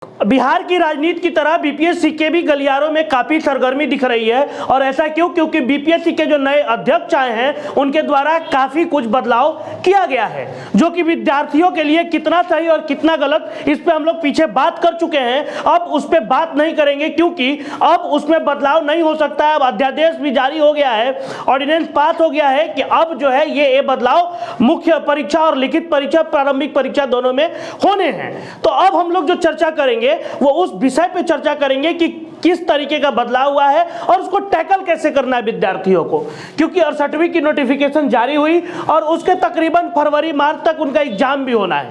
बिहार की राजनीति की तरह बीपीएससी के भी गलियारों में काफी सरगर्मी दिख रही है। और ऐसा क्यों? क्योंकि बीपीएससी के जो नए अध्यक्ष आए हैं उनके द्वारा काफी कुछ बदलाव किया गया है, जो कि विद्यार्थियों के लिए कितना सही और कितना गलत, इस पे हम लोग पीछे बात कर चुके हैं। अब उस पर बात नहीं करेंगे क्योंकि अब उसमें बदलाव नहीं हो सकता है। अब अध्यादेश भी जारी हो गया है, ऑर्डिनेंस पास हो गया है कि अब जो है ये बदलाव मुख्य परीक्षा और लिखित परीक्षा, प्रारंभिक परीक्षा दोनों में होने हैं। तो अब हम लोग जो चर्चा करेंगे वो उस विषय पे चर्चा करेंगे कि किस तरीके का बदलाव हुआ है और उसको टैकल कैसे करना है विद्यार्थियों को, क्योंकि 68वीं की नोटिफिकेशन जारी हुई और उसके तकरीबन फरवरी मार्च तक उनका एग्जाम भी होना है।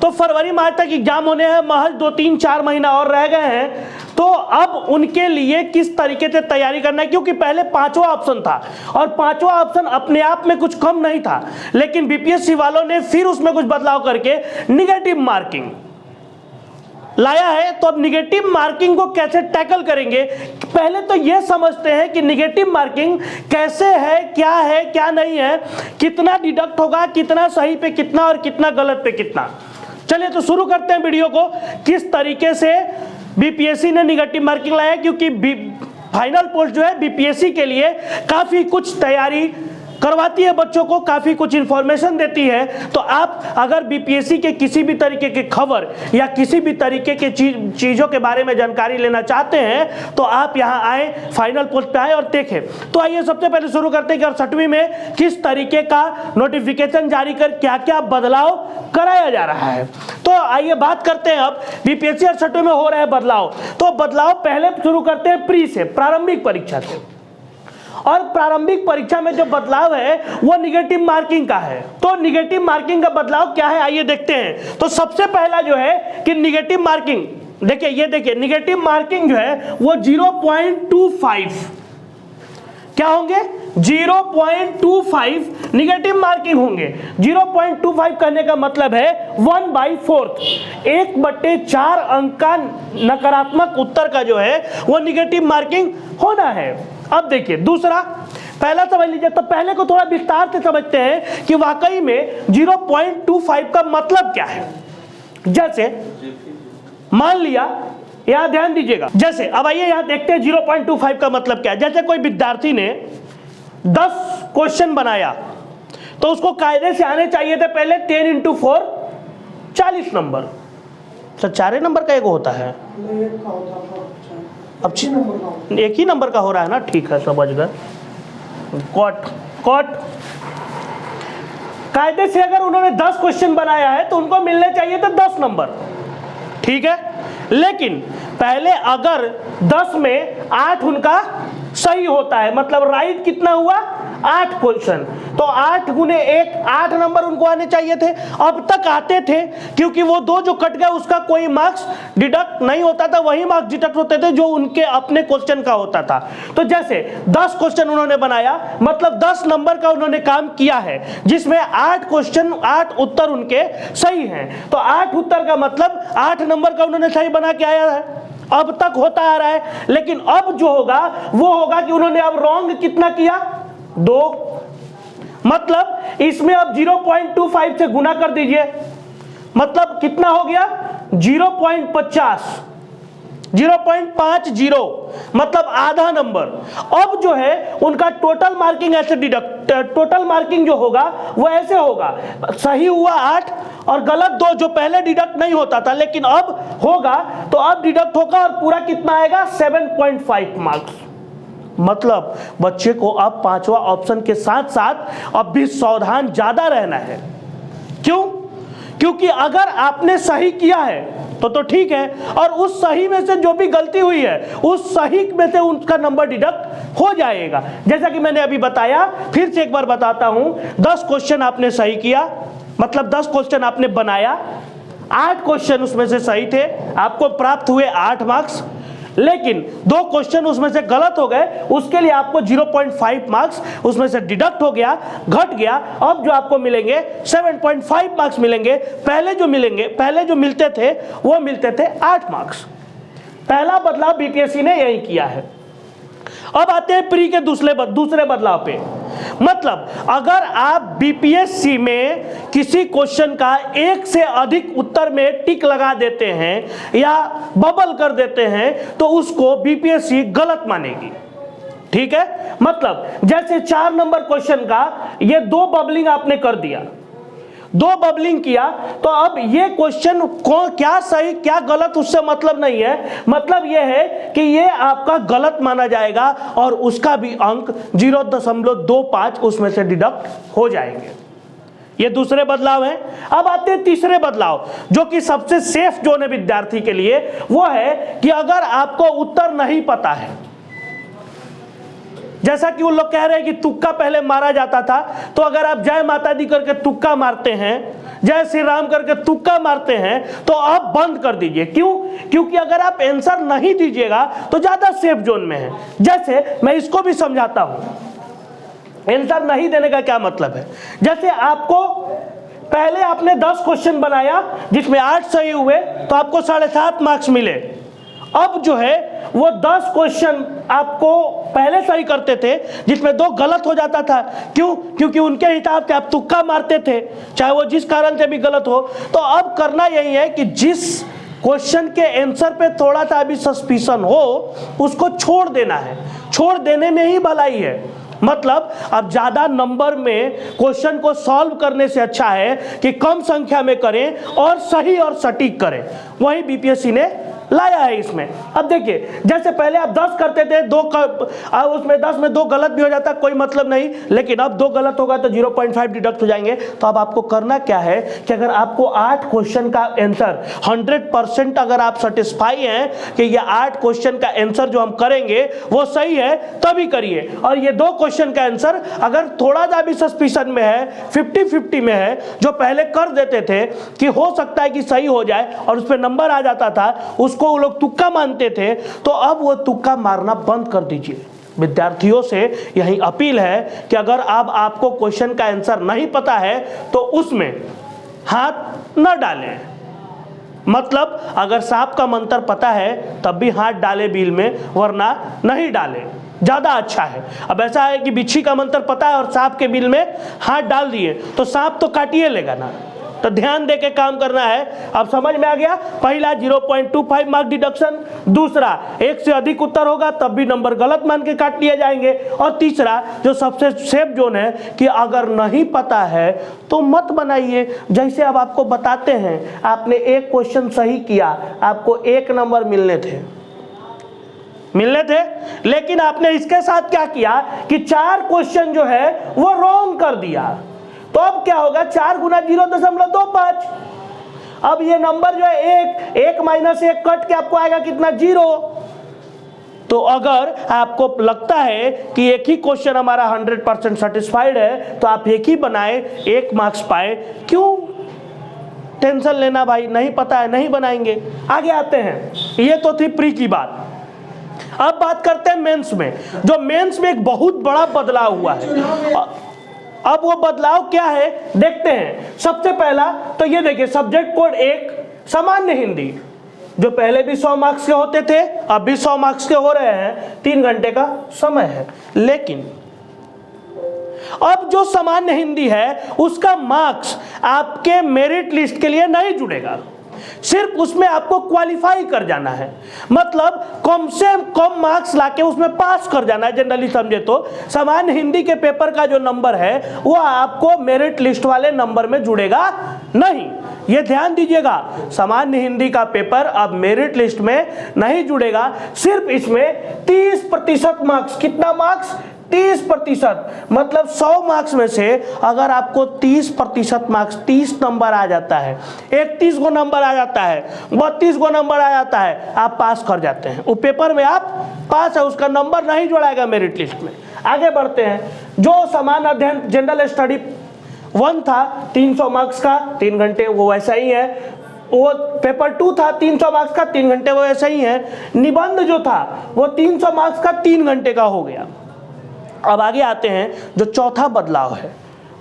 तो फरवरी मार्च तक एग्जाम होने हैं, महज 2-3-4 महीना और रह गए हैं। तो अब उनके लिए किस तरीके से तैयारी करना है, क्योंकि पहले 5वां ऑप्शन था और 5वां ऑप्शन अपने आप में कुछ कम नहीं था, लेकिन बीपीएससी वालों ने फिर उसमें कुछ बदलाव करके निगेटिव मार्किंग लाया है। तो अब निगेटिव मार्किंग को कैसे टैकल करेंगे, पहले तो यह समझते हैं कि निगेटिव मार्किंग कैसे है, क्या नहीं है, कितना डिडक्ट होगा, कितना सही पे कितना और कितना गलत पे कितना। चलिए तो शुरू करते हैं वीडियो को, किस तरीके से बीपीएससी ने निगेटिव मार्किंग लाया, क्योंकि फाइनल पोस्ट जो है बीपीएससी के लिए काफी कुछ तैयारी करवाती है, बच्चों को काफी कुछ इंफॉर्मेशन देती है। तो आप अगर बीपीएससी के किसी भी तरीके की खबर या किसी भी तरीके के चीजों के बारे में जानकारी लेना चाहते हैं तो आप यहां आए, फाइनल पोस्ट पे आए और देखें। तो आइए सबसे पहले शुरू करते हैं कि 68वीं में किस तरीके का नोटिफिकेशन जारी कर क्या क्या बदलाव कराया जा रहा है। तो आइए बात करते हैं अब बीपीएससी 68वीं में हो रहे हैं बदलाव। तो बदलाव पहले शुरू करते हैं प्री से, प्रारंभिक परीक्षा से। और प्रारंभिक परीक्षा में जो बदलाव है वो निगेटिव मार्किंग का है। तो निगेटिव मार्किंग का बदलाव क्या है आइए देखते हैं। तो सबसे पहला जो है कि निगेटिव मार्किंग, देखिए ये देखिए, निगेटिव मार्किंग जो है वो 0.25 क्या होंगे, 0.25 निगेटिव मार्किंग होंगे। 0.25 कहने का मतलब है 1/4, 1/4 अंक का नकारात्मक उत्तर का जो है वो निगेटिव मार्किंग होना है। अब देखिए दूसरा, पहला समझ लीजिए। तो पहले को थोड़ा विस्तार से समझते हैं कि वाकई में 0.25 का मतलब क्या है। जैसे मान लिया, यहां ध्यान दीजिएगा, जैसे अब आइए यहां देखते हैं 0.25 का मतलब क्या है। जैसे कोई विद्यार्थी ने 10 क्वेश्चन बनाया तो उसको कायदे से आने चाहिए थे पहले 10 × 4 40 नंबर। तो 4 नंबर का एक होता है, अब एक ही नंबर का हो रहा है ना, ठीक है समझ गए। कॉट कायदे से अगर उन्होंने 10 क्वेश्चन बनाया है तो उनको मिलने चाहिए थे 10 नंबर, ठीक है। लेकिन पहले अगर 10 में 8 उनका सही होता है, मतलब राइट कितना हुआ, 8 क्वेश्चन, तो 8 × 1 8 नंबर उनको आने चाहिए थे। अब तक आते थे, क्योंकि वो 2 जो कट गया उसका कोई मार्क्स डिडक्ट नहीं होता था, वही मार्क्स डिडक्ट होते थे जो उनके अपने क्वेश्चन का होता था। तो जैसे 10 क्वेश्चन उन्होंने बनाया, मतलब 10 नंबर का उन्होंने काम किया है, जिसमें 8 क्वेश्चन 8 उत्तर उनके सही हैं। तो 8 उत्तर का मतलब 8 नंबर का उन्होंने सही बना के आया है, अब तक होता आ रहा है। लेकिन अब जो होगा वो होगा कि उन्होंने अब रॉन्ग कितना किया, 2, मतलब इसमें अब 0.25 से गुना कर दीजिए, मतलब कितना हो गया 0.50, 0.50, मतलब आधा नंबर। अब जो है उनका टोटल मार्किंग ऐसे टोटल मार्किंग जो होगा वो ऐसे होगा, सही हुआ 8 और गलत 2, जो पहले डिडक्ट नहीं होता था लेकिन अब होगा, तो अब डिडक्ट होगा और पूरा कितना आएगा 7.5 मार्क्स। मतलब बच्चे को अब 5वां ऑप्शन के साथ साथ अब भी सावधान ज्यादा रहना है। क्यों? क्योंकि अगर आपने सही किया है तो ठीक है, और उस सही में से जो भी गलती हुई है उस सही में से उनका नंबर डिडक्ट हो जाएगा। जैसा कि मैंने अभी बताया, फिर से एक बार बताता हूं, 10 क्वेश्चन आपने सही किया, मतलब 10 क्वेश्चन आपने बनाया, 8 क्वेश्चन उसमें से सही थे, आपको प्राप्त हुए 8 मार्क्स। लेकिन 2 क्वेश्चन उसमें से गलत हो गए, उसके लिए आपको 0.5 मार्क्स उसमें से डिडक्ट हो गया, घट गया। अब जो आपको मिलेंगे 7.5 मार्क्स मिलेंगे। पहले जो मिलते थे वो मिलते थे 8 मार्क्स। पहला बदलाव बीपीएससी ने यही किया है। अब आते हैं प्री के दूसरे बदलाव पे। मतलब अगर आप बीपीएससी में किसी क्वेश्चन का एक से अधिक उत्तर में टिक लगा देते हैं या बबल कर देते हैं तो उसको बीपीएससी गलत मानेगी। ठीक है, मतलब जैसे 4 नंबर क्वेश्चन का ये 2 बबलिंग आपने कर दिया, 2 बबलिंग किया, तो अब ये क्वेश्चन कौन क्या सही क्या गलत उससे मतलब नहीं है, मतलब ये है कि ये आपका गलत माना जाएगा और उसका भी अंक 0.25 उसमें से डिडक्ट हो जाएंगे। ये दूसरे बदलाव हैं। अब आते हैं तीसरे बदलाव, जो कि सबसे सेफ जोन है विद्यार्थी के लिए। वो है कि अगर आपको उत्तर नहीं पता है, जैसा कि वो लोग कह रहे हैं कि तुक्का पहले मारा जाता था, तो अगर आप जय माता दी करके तुक्का मारते हैं, जय श्री राम करके तुक्का मारते हैं, तो आप बंद कर दीजिए। क्यों? क्योंकि अगर आप आंसर नहीं दीजिएगा तो ज्यादा सेफ जोन में है। जैसे मैं इसको भी समझाता हूं, आंसर नहीं देने का क्या मतलब है। जैसे आपको पहले आपने 10 क्वेश्चन बनाया जिसमें 8 सही हुए तो आपको 7.5 मार्क्स मिले। अब जो है वो 10 क्वेश्चन आपको पहले सही करते थे जिसमें 2 गलत हो जाता था। क्यों? क्योंकि उनके हिसाब से आप तुक्का मारते थे, चाहे वो जिस कारण से भी गलत हो। तो अब करना यही है कि जिस क्वेश्चन के आंसर पे थोड़ा सा भी सस्पिशन हो उसको छोड़ देना है। छोड़ देने में ही भलाई है। मतलब अब ज्यादा नंबर में क्वेश्चन को सॉल्व करने से अच्छा है कि कम संख्या में करें और सही और सटीक करें। वही बीपीएससी ने लाया है इसमें। अब देखिए, जैसे पहले आप 10 करते थे, उसमें 10 में 2 गलत भी हो जाता, कोई मतलब नहीं, लेकिन अब 2 गलत होगा तो 0.5 डिडक्ट हो जाएंगे। तो अब आपको करना क्या है कि अगर आपको 8 क्वेश्चन का आंसर 100% अगर आप सेटिस्फाई हैं कि ये 8 क्वेश्चन का आंसर जो हम करेंगे वो सही है, तभी करिए। और ये 2 क्वेश्चन का आंसर अगर थोड़ा सा भी सस्पिशन में है, 50-50 में है, जो पहले कर देते थे कि हो सकता है कि सही हो जाए और उस पर नंबर आ जाता था, उसको वो लोग तुक्का मानते थे, तो अब वो तुक्का मारना बंद कर दीजिए। विद्यार्थियों से यही अपील है कि अगर अब आपको क्वेश्चन का आंसर नहीं पता है तो उसमें हाथ न डालें। मतलब अगर सांप का मंत्र पता है तब भी हाथ डाले बिल में, वरना नहीं डालें, ज्यादा अच्छा है। अब ऐसा है कि बिच्छी का मंत्र पता है और सांप के बिल में हाथ डाल दिए तो सांप तो काटिए लेगा ना। तो ध्यान दे के काम करना है। अब समझ में आ गया? पहला 0.25 मार्क डिडक्शन, दूसरा 1 से अधिक उत्तर होगा तब भी नंबर गलत मान के काट लिए जाएंगे, और तीसरा जो सबसे सेफ जोन है कि अगर नहीं पता है तो मत बनाइए। जैसे अब आपको बताते हैं, आपने 1 क्वेश्चन सही किया, आपको 1 नंबर मिलने थे, लेकिन आपने इसके साथ क्या किया कि 4 क्वेश्चन जो है वो रॉन्ग कर दिया। तो अब क्या होगा? 4 गुना 0.25। अब ये नंबर जो है 1 माइनस 1 कट के आपको आएगा कितना? 0। तो अगर आपको लगता है कि एक ही क्वेश्चन हमारा 100% सेटिस्फाइड है तो आप एक ही बनाए, 1 मार्क्स पाए। क्यों टेंशन लेना भाई? नहीं पता है, नहीं बनाएंगे। आगे आते हैं। ये तो थी प्री की बात। अब बात करते हैं मेंस में। जो मेंस में एक बहुत बड़ा बदलाव हुआ है। अब वो बदलाव क्या है देखते हैं। सबसे पहला तो ये देखिए, सब्जेक्ट कोड 1 सामान्य हिंदी, जो पहले भी 100 मार्क्स के होते थे अब भी 100 मार्क्स के हो रहे हैं, 3 घंटे का समय है। लेकिन अब जो सामान्य हिंदी है उसका मार्क्स आपके मेरिट लिस्ट के लिए नहीं जुड़ेगा, सिर्फ उसमें आपको क्वालिफाई कर जाना है। मतलब कम से कम मार्क्स लाके उसमें पास कर जाना है। जनरली समझे तो सामान्य हिंदी के पेपर का जो नंबर है वो आपको मेरिट लिस्ट वाले नंबर में जुड़ेगा नहीं। ये ध्यान दीजिएगा, सामान्य हिंदी का पेपर अब मेरिट लिस्ट में नहीं जुड़ेगा। सिर्फ इसमें 30% मार्क्स, कितना मार्क्स? 30%। मतलब 100 मार्क्स में से अगर आपको 30% मार्क्स, 30 नंबर आ जाता है, 31 को नंबर आ जाता है, 32 को नंबर आ जाता है, आप पास कर जाते हैं। वो पेपर में आप पास है, उसका नंबर नहीं जोड़ाएगा मेरिट लिस्ट में। आगे बढ़ते हैं। जो सामान्य अध्ययन जनरल स्टडी 1 था 300 मार्क्स का 3 घंटे, वो वैसा ही है। वो पेपर 2 था 300 मार्क्स का 3 घंटे, वो वैसा ही है। निबंध जो था वो 300 मार्क्स का 3 घंटे का हो गया। अब आगे आते हैं। जो चौथा बदलाव है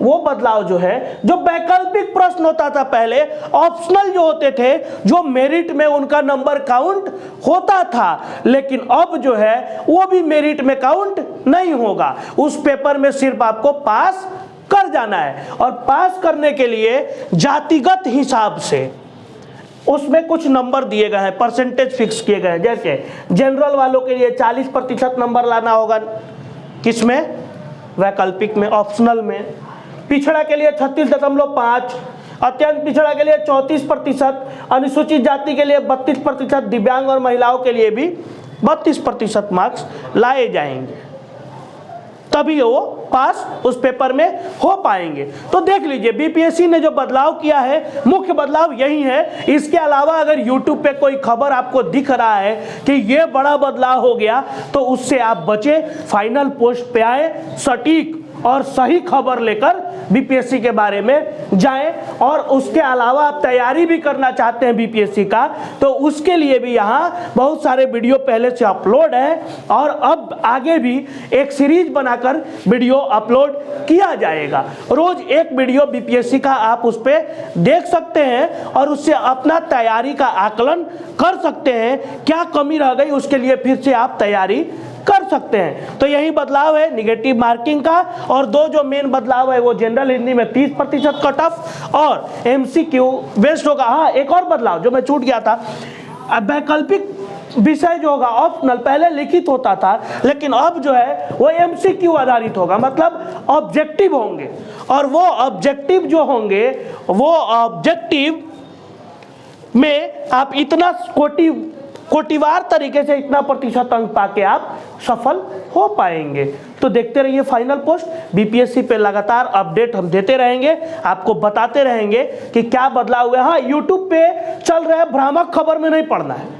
वो बदलाव जो है, जो वैकल्पिक प्रश्न होता था पहले, ऑप्शनल जो होते थे, जो मेरिट में उनका नंबर काउंट होता था, लेकिन अब जो है वो भी मेरिट में काउंट नहीं होगा। उस पेपर में सिर्फ आपको पास कर जाना है, और पास करने के लिए जातिगत हिसाब से उसमें कुछ नंबर दिए गए हैं, परसेंटेज फिक्स किए गए हैं। जैसे जनरल वालों के लिए 40% नंबर लाना होगा, किसमें? वैकल्पिक में, ऑप्शनल में। पिछड़ा के लिए 36.5, अत्यंत पिछड़ा के लिए 34%, अनुसूचित जाति के लिए 32%, दिव्यांग और महिलाओं के लिए भी 32% मार्क्स लाए जाएंगे, तभी वो पास उस पेपर में हो पाएंगे। तो देख लीजिए, बीपीएससी ने जो बदलाव किया है, मुख्य बदलाव यही है। इसके अलावा अगर यूट्यूब पे कोई खबर आपको दिख रहा है कि ये बड़ा बदलाव हो गया, तो उससे आप बचे, फाइनल पोस्ट पे आए, सटीक और सही खबर लेकर बीपीएससी के बारे में जाएं। और उसके अलावा आप तैयारी भी करना चाहते हैं बीपीएससी का, तो उसके लिए भी यहाँ बहुत सारे वीडियो पहले से अपलोड है, और अब आगे भी एक सीरीज बनाकर वीडियो अपलोड किया जाएगा। रोज एक वीडियो बीपीएससी का आप उस पर देख सकते हैं, और उससे अपना तैयारी का आकलन कर सकते हैं। क्या कमी रह गई, उसके लिए फिर से आप तैयारी कर सकते हैं। तो यही बदलाव है निगेटिव मार्किंग का। और दो जो मेन बदलाव है, वो जनरल हिंदी में 30% कट ऑफ और एमसीक्यू बेस्ड होगा। हाँ, एक और बदलाव जो मैं छूट गया था, वैकल्पिक विषय जो होगा ऑप्शनल, पहले लिखित होता था, लेकिन अब जो है वो एमसीक्यू आधारित होगा, मतलब ऑब्जेक्टिव होंगे। और वो ऑब्जेक्टिव जो होंगे, वो ऑब्जेक्टिव में आप इतना कोटिवार तरीके से इतना प्रतिशत अंक पाके आप सफल हो पाएंगे। तो देखते रहिए फाइनल पोस्ट। बीपीएससी पे लगातार अपडेट हम देते रहेंगे, आपको बताते रहेंगे कि क्या बदलाव हुआ। हाँ, यूट्यूब पे चल रहे भ्रामक खबर में नहीं पड़ना है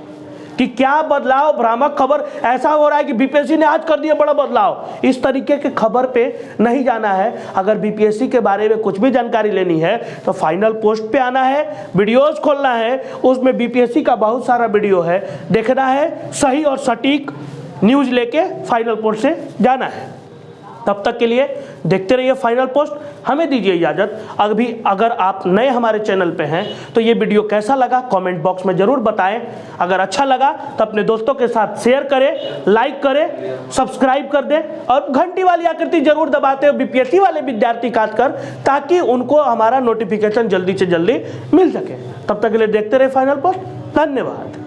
कि क्या बदलाव, भ्रामक खबर ऐसा हो रहा है कि बीपीएससी ने आज कर दिया बड़ा बदलाव, इस तरीके के खबर पे नहीं जाना है। अगर बीपीएससी के बारे में कुछ भी जानकारी लेनी है तो फाइनल पोस्ट पे आना है, वीडियोस खोलना है, उसमें बीपीएससी का बहुत सारा वीडियो है, देखना है, सही और सटीक न्यूज लेके फाइनल पोस्ट से जाना है। तब तक के लिए देखते रहिए फाइनल पोस्ट। हमें दीजिए इजाजत। अगर आप नए हमारे चैनल पे हैं तो ये वीडियो कैसा लगा कमेंट बॉक्स में जरूर बताएं। अगर अच्छा लगा तो अपने दोस्तों के साथ शेयर करें, लाइक करें, सब्सक्राइब कर दें, और घंटी वाली आकृति जरूर दबाते हो बीपीएससी वाले विद्यार्थी खासकर, ताकि उनको हमारा नोटिफिकेशन जल्दी से जल्दी मिल सके। तब तक के लिए देखते रहे फाइनल पोस्ट। धन्यवाद।